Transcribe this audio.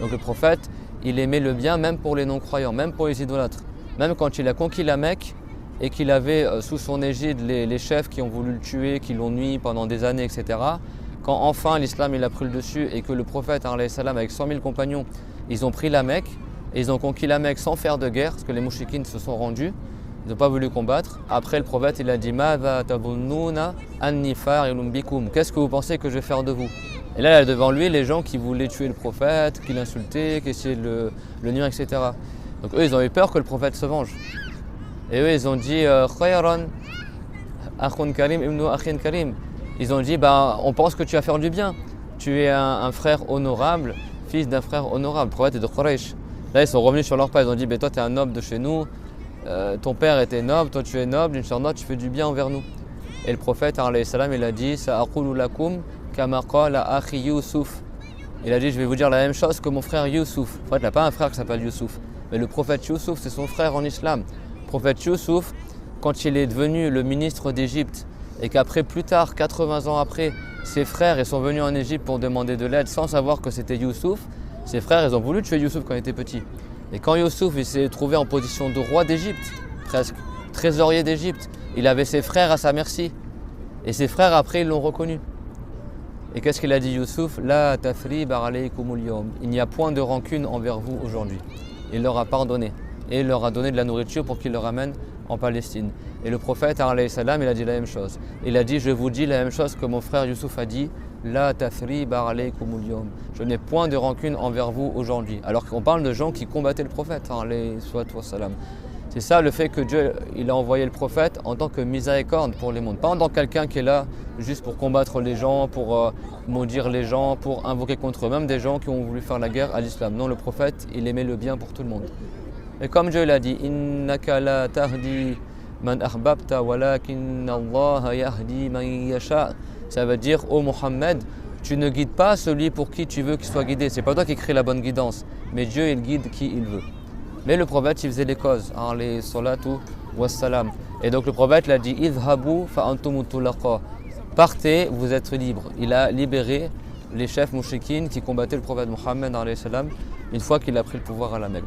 Donc le prophète, il aimait le bien même pour les non-croyants, même pour les idolâtres. Même quand il a conquis la Mecque et qu'il avait sous son égide les chefs qui ont voulu le tuer, qui l'ont nui pendant des années, etc. Quand enfin l'islam il a pris le dessus et que le prophète alayhi salam, avec 100 000 compagnons, ils ont pris la Mecque et ils ont conquis la Mecque sans faire de guerre, parce que les mouchikines se sont rendus, ils n'ont pas voulu combattre. Après le prophète il a dit Ma'adha tabunnuna anni fa'ilun bikum. Qu'est-ce que vous pensez que je vais faire de vous? Et là, il y a devant lui les gens qui voulaient tuer le prophète, qui l'insultaient, qui essayaient de le nuire, etc. Donc eux, ils ont eu peur que le prophète se venge. Et eux, ils ont dit Khayran akhun karim ibnu akhin karim. Ils ont dit on pense que tu vas faire du bien. Tu es un frère honorable, fils d'un frère honorable. Le prophète est de Quraysh. Là, ils sont revenus sur leur pas. Ils ont dit toi, tu es un noble de chez nous. Ton père était noble, toi, tu es noble. Inch'Allah, tu fais du bien envers nous. Et le prophète, alayhi salam, il a dit Sa'aqulu lakum kama qala akhi Yusuf. Il a dit je vais vous dire la même chose que mon frère Youssouf. En fait, il n'a pas un frère qui s'appelle Youssouf. Mais le prophète Youssouf, c'est son frère en islam. Le prophète Youssouf, quand il est devenu le ministre d'Égypte et qu'après, plus tard, 80 ans après, ses frères ils sont venus en Égypte pour demander de l'aide sans savoir que c'était Youssouf, ses frères ils ont voulu tuer Youssouf quand il était petit. Et quand Youssouf il s'est trouvé en position de roi d'Égypte, presque trésorier d'Égypte, il avait ses frères à sa merci. Et ses frères après ils l'ont reconnu. Et qu'est-ce qu'il a dit Youssouf? La tathrib alaykumul yawm. Il n'y a point de rancune envers vous aujourd'hui. Il leur a pardonné et il leur a donné de la nourriture pour qu'ils le ramènent en Palestine. Et le prophète alayhi salam, il a dit la même chose. Il a dit je vous dis la même chose que mon frère Youssouf a dit. La tathrib alaykumul yawm. Je n'ai point de rancune envers vous aujourd'hui. Alors qu'on parle de gens qui combattaient le prophète alayhi salam. C'est ça le fait que Dieu il a envoyé le prophète en tant que miséricorde pour les mondes. Pas en tant que quelqu'un qui est là juste pour combattre les gens, pour maudire les gens, pour invoquer contre eux. Même des gens qui ont voulu faire la guerre à l'islam. Non, le prophète, il aimait le bien pour tout le monde. Et comme Dieu l'a dit, Innaka la tahdi man ahbabta walakin Allah yahdi man yasha. Ça veut dire, ô Mohammed, tu ne guides pas celui pour qui tu veux qu'il soit guidé. C'est pas toi qui crée la bonne guidance, mais Dieu il guide qui il veut. Mais le prophète, il faisait les causes, les salatu wassalam. Et donc le prophète l'a dit, idhabu fa antum tulaqa. Partez, vous êtes libres. Il a libéré les chefs mouchikines qui combattaient le prophète Mohammed une fois qu'il a pris le pouvoir à la Mecque.